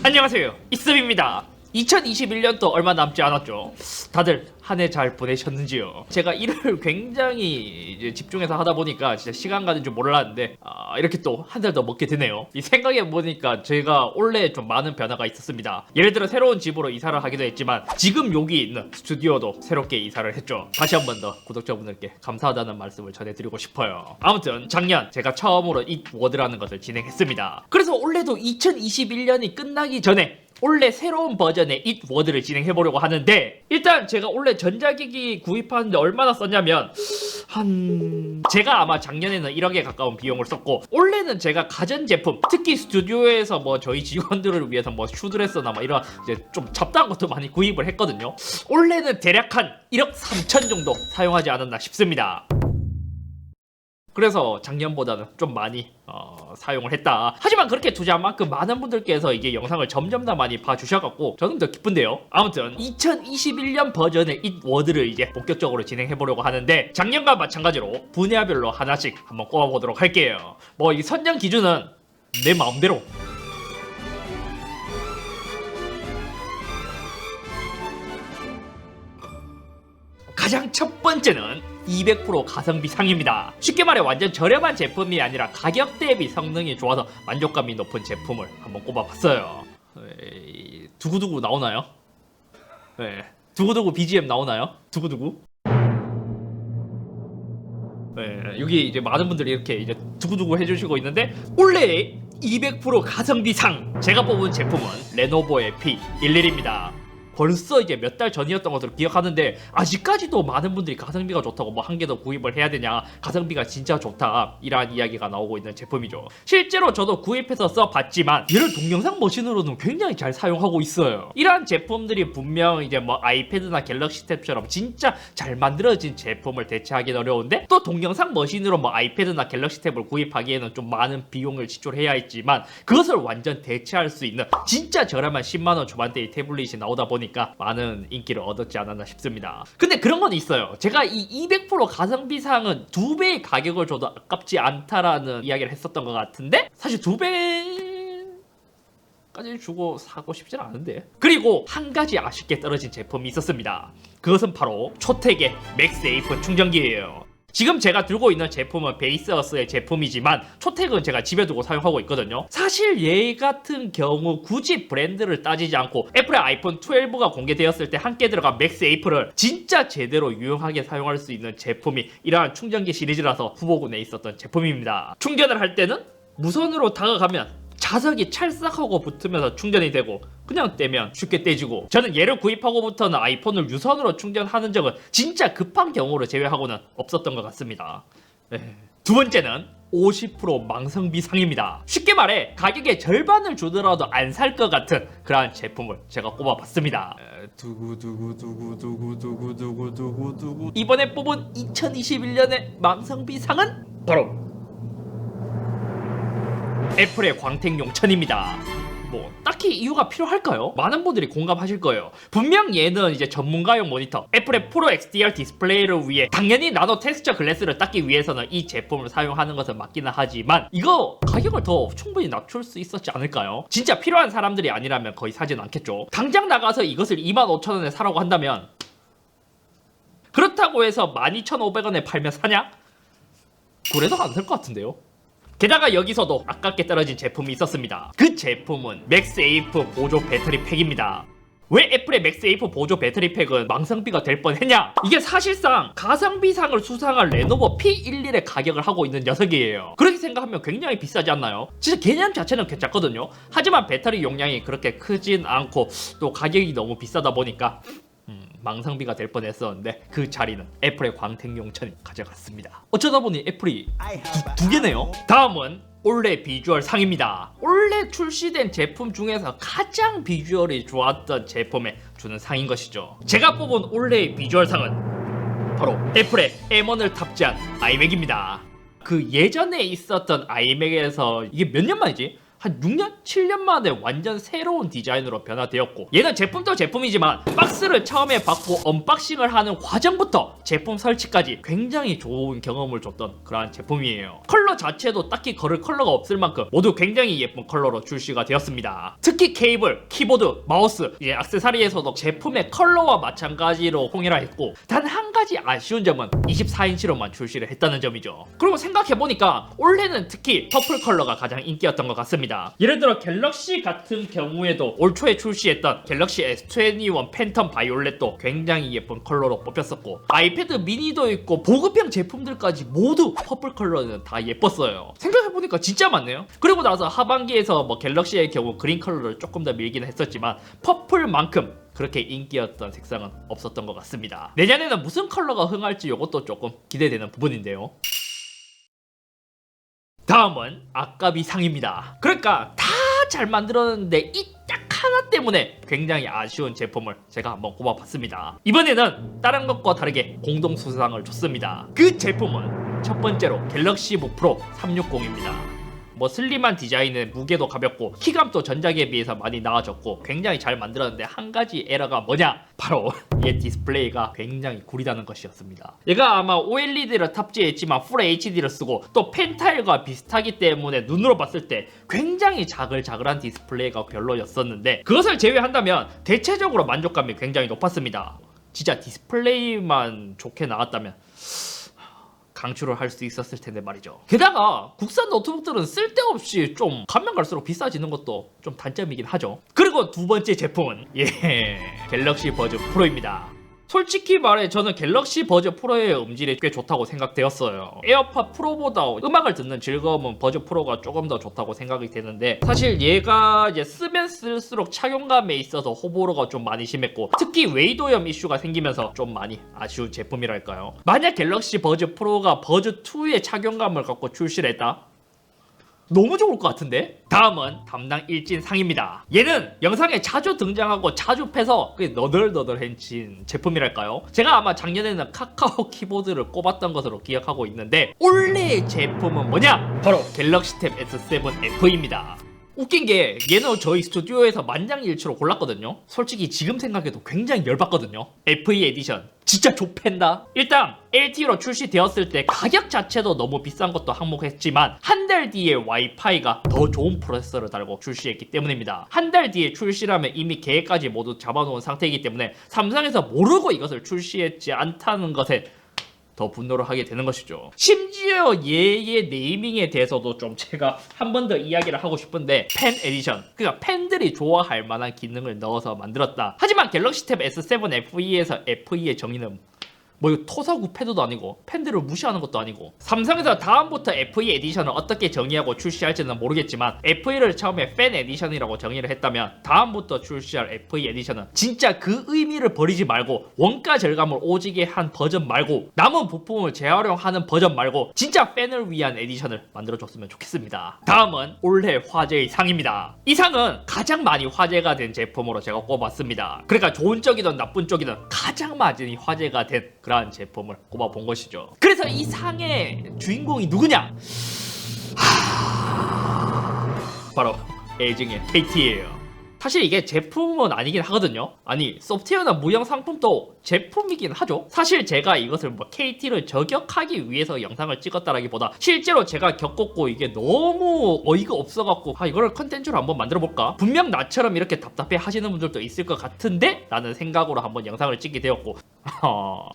안녕하세요, 이습입니다. 2021년도 얼마 남지 않았죠. 다들 한 해 잘 보내셨는지요? 제가 일을 굉장히 이제 집중해서 하다 보니까 진짜 시간 가는 줄 몰랐는데 이렇게 또 한 달 더 먹게 되네요. 이 생각해 보니까 제가 올해 좀 많은 변화가 있었습니다. 예를 들어 새로운 집으로 이사를 하기도 했지만 지금 여기 있는 스튜디오도 새롭게 이사를 했죠. 다시 한 번 더 구독자분들께 감사하다는 말씀을 전해드리고 싶어요. 아무튼 작년 제가 처음으로 잇워드라는 것을 진행했습니다. 그래서 올해도 2021년이 끝나기 전에 올해 새로운 버전의 잇워드를 진행해보려고 하는데, 일단 제가 올해 전자기기 구입하는데 얼마나 썼냐면 제가 아마 작년에는 1억에 가까운 비용을 썼고, 올해는 제가 가전제품, 특히 스튜디오에서 뭐 저희 직원들을 위해서 뭐 슈드레서나 뭐 이런 이제 좀 잡다한 것도 많이 구입을 했거든요. 올해는 대략 한 1억 3천 정도 사용하지 않았나 싶습니다. 그래서 작년보다는 좀 많이 사용을 했다. 하지만 그렇게 투자한 만큼 많은 분들께서 이게 영상을 점점 더 많이 봐주셔갖고 저는 더 기쁜데요. 아무튼 2021년 버전의 잇워드를 이제 본격적으로 진행해보려고 하는데, 작년과 마찬가지로 분야별로 하나씩 한번 꼽아보도록 할게요. 뭐 이 선정 기준은 내 마음대로. 가장 첫 번째는 200% 가성비 상입니다. 쉽게 말해 완전 저렴한 제품이 아니라 가격 대비 성능이 좋아서 만족감이 높은 제품을 한번 꼽아봤어요. 두구두구 나오나요? 네. 두구두구 BGM 나오나요? 두구두구? 네. 여기 이제 많은 분들이 이렇게 이제 두구두구 해주시고 있는데, 올해 200% 가성비 상 제가 뽑은 제품은 레노버의 P11입니다. 벌써 이제 몇 달 전이었던 것으로 기억하는데 아직까지도 많은 분들이 가성비가 좋다고 뭐 한 개 더 구입을 해야 되냐, 가성비가 진짜 좋다, 이러한 이야기가 나오고 있는 제품이죠. 실제로 저도 구입해서 써봤지만 얘를 동영상 머신으로는 굉장히 잘 사용하고 있어요. 이러한 제품들이 분명 이제 뭐 아이패드나 갤럭시 탭처럼 진짜 잘 만들어진 제품을 대체하기는 어려운데, 또 동영상 머신으로 뭐 아이패드나 갤럭시 탭을 구입하기에는 좀 많은 비용을 지출해야 했지만 그것을 완전 대체할 수 있는 진짜 저렴한 10만원 초반대의 태블릿이 나오다 보니 많은 인기를 얻었지 않았나 싶습니다. 근데 그런 건 있어요. 제가 이 200% 가성비상은 2배의 가격을 줘도 아깝지 않다라는 이야기를 했었던 것 같은데, 사실 2배까지 주고 사고 싶진 않은데. 그리고 한 가지 아쉽게 떨어진 제품이 있었습니다. 그것은 바로 초텍의 맥스에이프 충전기예요. 지금 제가 들고 있는 제품은 베이스어스의 제품이지만 초텍은 제가 집에 두고 사용하고 있거든요. 사실 얘 같은 경우 굳이 브랜드를 따지지 않고 애플의 아이폰 12가 공개되었을 때 함께 들어간 맥스에이프를 진짜 제대로 유용하게 사용할 수 있는 제품이 이러한 충전기 시리즈라서 후보군에 있었던 제품입니다. 충전을 할 때는 무선으로 다가가면 자석이 찰싹하고 붙으면서 충전이 되고, 그냥 떼면 쉽게 떼지고, 저는 얘를 구입하고부터는 아이폰을 유선으로 충전하는 적은 진짜 급한 경우를 제외하고는 없었던 것 같습니다. 두 번째는 50% 망성비 상입니다. 쉽게 말해 가격의 절반을 주더라도 안 살 것 같은 그러한 제품을 제가 꼽아봤습니다. 두구두구두구두구두구두구두구. 이번에 뽑은 2021년의 망성비 상은 바로 애플의 광택용 천입니다. 뭐 딱히 이유가 필요할까요? 많은 분들이 공감하실 거예요. 분명 얘는 이제 전문가용 모니터, 애플의 프로 XDR 디스플레이를 위해 당연히 나노 텍스처 글래스를 닦기 위해서는 이 제품을 사용하는 것은 맞기는 하지만 이거 가격을 더 충분히 낮출 수 있었지 않을까요? 진짜 필요한 사람들이 아니라면 거의 사진 않겠죠. 당장 나가서 이것을 25,000원에 사라고 한다면, 그렇다고 해서 12,500원에 팔면 사냐? 그래도 안 살 것 같은데요. 게다가 여기서도 아깝게 떨어진 제품이 있었습니다. 그 제품은 맥스에이프 보조 배터리 팩입니다. 왜 애플의 맥스에이프 보조 배터리 팩은 망성비가 될 뻔했냐? 이게 사실상 가성비상을 수상한 레노버 P11의 가격을 하고 있는 녀석이에요. 그렇게 생각하면 굉장히 비싸지 않나요? 진짜 개념 자체는 괜찮거든요. 하지만 배터리 용량이 그렇게 크진 않고 또 가격이 너무 비싸다 보니까 망성비가 될 뻔했었는데 그 자리는 애플의 광택용 천이 가져갔습니다. 어쩌다 보니 애플이 두 개네요. 다음은 올해 비주얼 상입니다. 올해 출시된 제품 중에서 가장 비주얼이 좋았던 제품에 주는 상인 것이죠. 제가 뽑은 올해의 비주얼 상은 바로 애플의 M1을 탑재한 아이맥입니다. 그 예전에 있었던 아이맥에서 이게 몇 년 만이지? 한 6년? 7년 만에 완전 새로운 디자인으로 변화되었고, 얘는 제품도 제품이지만 박스를 처음에 받고 언박싱을 하는 과정부터 제품 설치까지 굉장히 좋은 경험을 줬던 그러한 제품이에요. 컬러 자체도 딱히 거를 컬러가 없을 만큼 모두 굉장히 예쁜 컬러로 출시가 되었습니다. 특히 케이블, 키보드, 마우스, 이제 액세서리에서도 제품의 컬러와 마찬가지로 통일화했고, 단 한 가지 아쉬운 점은 24인치로만 출시를 했다는 점이죠. 그리고 생각해보니까 올해는 특히 퍼플 컬러가 가장 인기였던 것 같습니다. 예를 들어 갤럭시 같은 경우에도 올 초에 출시했던 갤럭시 S21 팬텀 바이올렛도 굉장히 예쁜 컬러로 뽑혔었고, 아이패드 미니도 있고 보급형 제품들까지 모두 퍼플 컬러는 다 예뻤어요. 생각해보니까 진짜 많네요. 그리고 나서 하반기에서 뭐 갤럭시의 경우 그린 컬러를 조금 더 밀긴 했었지만 퍼플만큼 그렇게 인기였던 색상은 없었던 것 같습니다. 내년에는 무슨 컬러가 흥할지 이것도 조금 기대되는 부분인데요. 다음은 아까비 상입니다. 그러니까 다 잘 만들었는데 이 딱 하나 때문에 굉장히 아쉬운 제품을 제가 한번 꼽아봤습니다. 이번에는 다른 것과 다르게 공동 수상을 줬습니다. 그 제품은 첫 번째로 갤럭시북 프로 360입니다. 뭐 슬림한 디자인에 무게도 가볍고 키감도 전작에 비해서 많이 나아졌고 굉장히 잘 만들었는데 한 가지 에러가 뭐냐? 바로 얘 디스플레이가 굉장히 구리다는 것이었습니다. 얘가 아마 OLED를 탑재했지만 풀 HD를 쓰고 또 펜타일과 비슷하기 때문에 눈으로 봤을 때 굉장히 자글자글한 디스플레이가 별로였었는데, 그것을 제외한다면 대체적으로 만족감이 굉장히 높았습니다. 진짜 디스플레이만 좋게 나왔다면 강추를 할 수 있었을 텐데 말이죠. 게다가 국산 노트북들은 쓸데없이 좀 가면 갈수록 비싸지는 것도 좀 단점이긴 하죠. 그리고 두 번째 제품은 갤럭시 버즈 프로입니다. 솔직히 말해 저는 갤럭시 버즈 프로의 음질이 꽤 좋다고 생각되었어요. 에어팟 프로보다 음악을 듣는 즐거움은 버즈 프로가 조금 더 좋다고 생각이 되는데, 사실 얘가 이제 쓰면 쓸수록 착용감에 있어서 호불호가 좀 많이 심했고, 특히 웨이도염 이슈가 생기면서 좀 많이 아쉬운 제품이랄까요. 만약 갤럭시 버즈 프로가 버즈 2의 착용감을 갖고 출시를 했다? 너무 좋을 것 같은데? 다음은 담당 일진 상입니다. 얘는 영상에 자주 등장하고 자주 패서 너덜너덜해진 제품이랄까요? 제가 아마 작년에는 카카오 키보드를 꼽았던 것으로 기억하고 있는데, 올해의 제품은 뭐냐? 바로 갤럭시 탭 S7 FE입니다. 웃긴 게 얘는 저희 스튜디오에서 만장일치로 골랐거든요. 솔직히 지금 생각해도 굉장히 열받거든요. FE 에디션 진짜 좁힌다. 일단 LTE로 출시되었을 때 가격 자체도 너무 비싼 것도 항목했지만 한 달 뒤에 와이파이가 더 좋은 프로세서를 달고 출시했기 때문입니다. 한 달 뒤에 출시라면 이미 계획까지 모두 잡아놓은 상태이기 때문에 삼성에서 모르고 이것을 출시했지 않다는 것에 더 분노를 하게 되는 것이죠. 심지어 얘의 네이밍에 대해서도 좀 제가 한 번 더 이야기를 하고 싶은데, 팬 에디션, 그러니까 팬들이 좋아할 만한 기능을 넣어서 만들었다. 하지만 갤럭시 탭 S7 FE에서 FE의 정의는 뭐 이거 토사구 패드도 아니고 팬들을 무시하는 것도 아니고, 삼성에서 다음부터 FE 에디션을 어떻게 정의하고 출시할지는 모르겠지만 FE를 처음에 팬 에디션이라고 정의를 했다면 다음부터 출시할 FE 에디션은 진짜 그 의미를 버리지 말고 원가 절감을 오지게 한 버전 말고 남은 부품을 재활용하는 버전 말고 진짜 팬을 위한 에디션을 만들어줬으면 좋겠습니다. 다음은 올해 화제의 상입니다. 이 상은 가장 많이 화제가 된 제품으로 제가 꼽았습니다. 그러니까 좋은 쪽이든 나쁜 쪽이든 가장 많이 화제가 된 그러한 제품을 꼽아본 것이죠. 그래서 이 상의 주인공이 누구냐? 바로 LG의 KT예요. 사실 이게 제품은 아니긴 하거든요. 아니, 소프트웨어나 무형 상품도 제품이긴 하죠. 사실 제가 이것을 뭐 KT를 저격하기 위해서 영상을 찍었다라기보다 실제로 제가 겪었고 이게 너무 어이가 없어갖고 이거를 컨텐츠로 한번 만들어볼까? 분명 나처럼 이렇게 답답해 하시는 분들도 있을 것 같은데 라는 생각으로 한번 영상을 찍게 되었고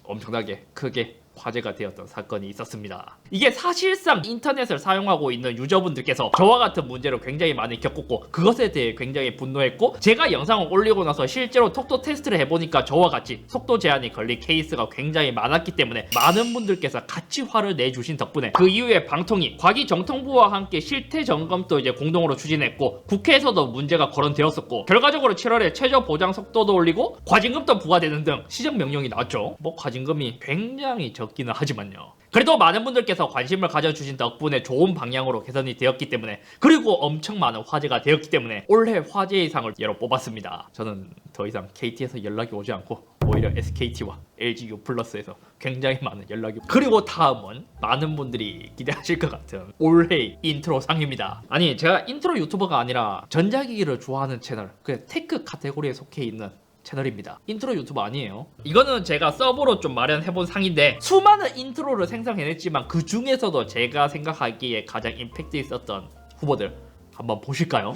엄청나게 크게 화제가 되었던 사건이 있었습니다. 이게 사실상 인터넷을 사용하고 있는 유저분들께서 저와 같은 문제를 굉장히 많이 겪었고 그것에 대해 굉장히 분노했고, 제가 영상을 올리고 나서 실제로 톡톡 테스트를 해보니까 저와 같이 속도 제한이 걸린 케이스가 굉장히 많았기 때문에 많은 분들께서 같이 화를 내주신 덕분에 그 이후에 방통위, 과기정통부와 함께 실태 점검도 이제 공동으로 추진했고 국회에서도 문제가 거론되었었고 결과적으로 7월에 최저 보장 속도도 올리고 과징금도 부과되는 등 시정 명령이 나왔죠. 뭐 과징금이 굉장히 겪기는 하지만요. 그래도 많은 분들께서 관심을 가져주신 덕분에 좋은 방향으로 개선이 되었기 때문에, 그리고 엄청 많은 화제가 되었기 때문에 올해 화제의 상을 예로 뽑았습니다. 저는 더 이상 KT에서 연락이 오지 않고 오히려 SKT와 LG U+에서 굉장히 많은 연락이, 그리고 다음은 많은 분들이 기대하실 것 같은 올해 인트로 상입니다. 아니, 제가 인트로 유튜버가 아니라 전자기기를 좋아하는 채널, 그 테크 카테고리에 속해 있는 채널입니다. 인트로 유튜버 아니에요. 이거는 제가 서브로 좀 마련해본 상인데, 수많은 인트로를 생성해냈지만 그 중에서도 제가 생각하기에 가장 임팩트 있었던 후보들 한번 보실까요?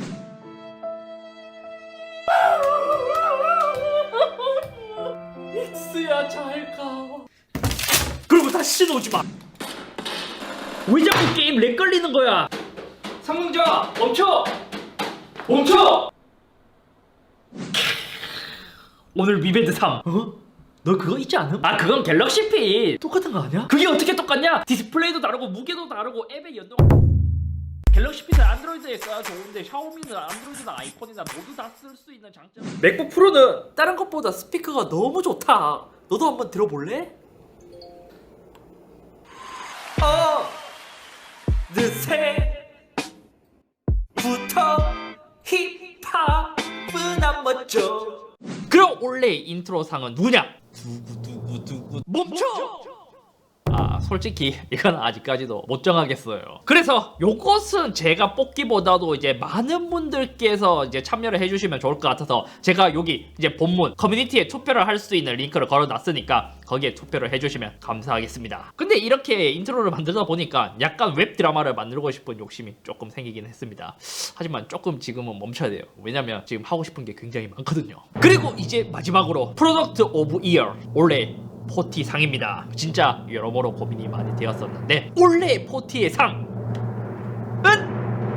엑스야 잘가. 그리고 다시 오지 마. 왜 자꾸 게임 렉 걸리는 거야? 상용자 멈춰! 멈춰! 오늘 위배드 3. 어? 너 그거 있지 않음? 아, 그건 갤럭시 핏. 똑같은 거 아니야? 그게 어떻게 똑같냐? 디스플레이도 다르고 무게도 다르고 앱의 연동. 갤럭시 핏은 안드로이드에 써야 좋은데 샤오미는 안드로이드나 아이폰이나 모두 다 쓸 수 있는 장점. 맥북 프로는 다른 것보다 스피커가 너무 좋다. 너도 한번 들어볼래? 늦새부터 힙합은 안 멋져. 그럼 올해 인트로상은 누구냐? 두구두구두구 멈춰! 아, 솔직히 이건 아직까지도 못 정하겠어요. 그래서 요것은 제가 뽑기보다도 이제 많은 분들께서 이제 참여를 해주시면 좋을 것 같아서 제가 여기 이제 본문 커뮤니티에 투표를 할 수 있는 링크를 걸어놨으니까 거기에 투표를 해주시면 감사하겠습니다. 근데 이렇게 인트로를 만들다 보니까 약간 웹 드라마를 만들고 싶은 욕심이 조금 생기긴 했습니다. 하지만 조금 지금은 멈춰야 돼요. 왜냐면 지금 하고 싶은 게 굉장히 많거든요. 그리고 이제 마지막으로 프로덕트 오브 이어, 올해 포티 상입니다. 진짜 여러모로 고민이 많이 되었었는데 올해 포티의 상은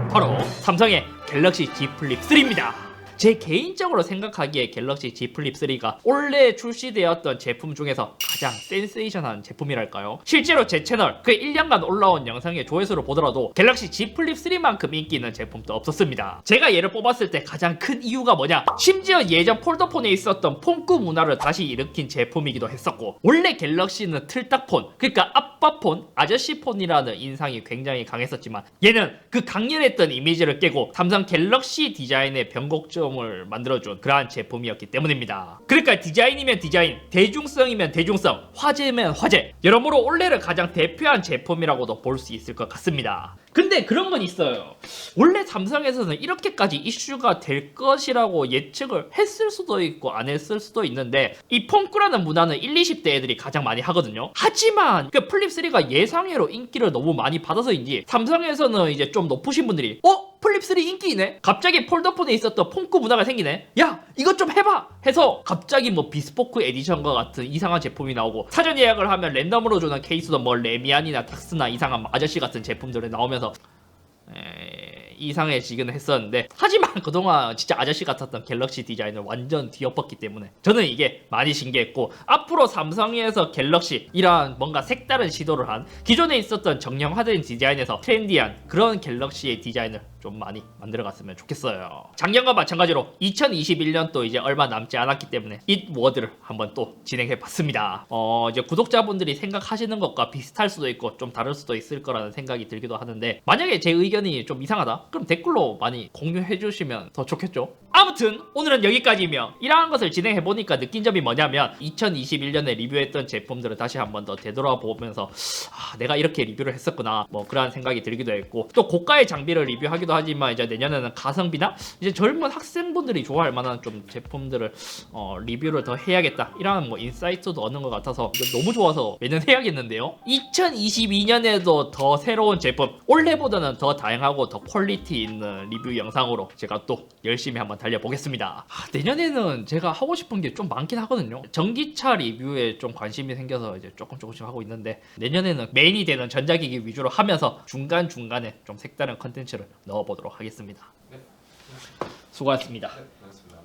바로 삼성의 갤럭시 Z 플립 3입니다. 제 개인적으로 생각하기에 갤럭시 Z 플립 3가 올해 출시되었던 제품 중에서 가장 센세이션한 제품이랄까요? 실제로 제 채널 그 1년간 올라온 영상의 조회수를 보더라도 갤럭시 Z 플립 3만큼 인기 있는 제품도 없었습니다. 제가 얘를 뽑았을 때 가장 큰 이유가 뭐냐? 심지어 예전 폴더폰에 있었던 폰꾸 문화를 다시 일으킨 제품이기도 했었고, 원래 갤럭시는 틀딱폰, 그러니까 아빠폰, 아저씨폰이라는 인상이 굉장히 강했었지만 얘는 그 강렬했던 이미지를 깨고 삼성 갤럭시 디자인의 변곡점을 만들어준 그러한 제품이었기 때문입니다. 그러니까 디자인이면 디자인, 대중성이면 대중성, 화제면 화제, 여러모로 올해를 가장 대표한 제품이라고도 볼 수 있을 것 같습니다. 근데 그런 건 있어요. 원래 삼성에서는 이렇게까지 이슈가 될 것이라고 예측을 했을 수도 있고 안 했을 수도 있는데, 이 폰꾸라는 문화는 1, 20대 애들이 가장 많이 하거든요. 하지만 그 플립3가 예상외로 인기를 너무 많이 받아서인지 삼성에서는 이제 좀 높으신 분들이 플립3 인기이네? 갑자기 폴더폰에 있었던 폰꾸 문화가 생기네? 야, 이것 좀 해봐! 해서 갑자기 뭐 비스포크 에디션과 같은 이상한 제품이 나오고, 사전 예약을 하면 랜덤으로 주는 케이스도 뭐 레미안이나 탁스나 이상한 아저씨 같은 제품들이 나오면서 이상해지기는 했었는데, 하지만 그동안 진짜 아저씨 같았던 갤럭시 디자인을 완전 뒤엎었기 때문에 저는 이게 많이 신기했고, 앞으로 삼성에서 갤럭시 이런 뭔가 색다른 시도를 한, 기존에 있었던 정형화된 디자인에서 트렌디한 그런 갤럭시의 디자인을 좀 많이 만들어갔으면 좋겠어요. 작년과 마찬가지로 2021년도 이제 얼마 남지 않았기 때문에 잇 워드를 한번 또 진행해봤습니다. 이제 구독자분들이 생각하시는 것과 비슷할 수도 있고 좀 다를 수도 있을 거라는 생각이 들기도 하는데, 만약에 제 의견이 좀 이상하다? 그럼 댓글로 많이 공유해주시면 더 좋겠죠? 아무튼 오늘은 여기까지이며, 이러한 것을 진행해보니까 느낀 점이 뭐냐면 2021년에 리뷰했던 제품들을 다시 한번 더 되돌아보면서 내가 이렇게 리뷰를 했었구나, 뭐 그런 생각이 들기도 했고, 또 고가의 장비를 리뷰하기도 하지만 이제 내년에는 가성비나 이제 젊은 학생분들이 좋아할 만한 좀 제품들을 리뷰를 더 해야겠다, 이런 뭐 인사이트도 얻는 것 같아서 너무 좋아서 매년 해야겠는데요. 2022년에도 더 새로운 제품, 올해보다는 더 다양하고 더 퀄리티 있는 리뷰 영상으로 제가 또 열심히 한번 달려보겠습니다. 내년에는 제가 하고 싶은 게 좀 많긴 하거든요. 전기차 리뷰에 좀 관심이 생겨서 이제 조금씩 하고 있는데, 내년에는 메인이 되는 전자기기 위주로 하면서 중간중간에 좀 색다른 컨텐츠를 넣어보도록 하겠습니다. 네. 수고하셨습니다. 네, 고맙습니다.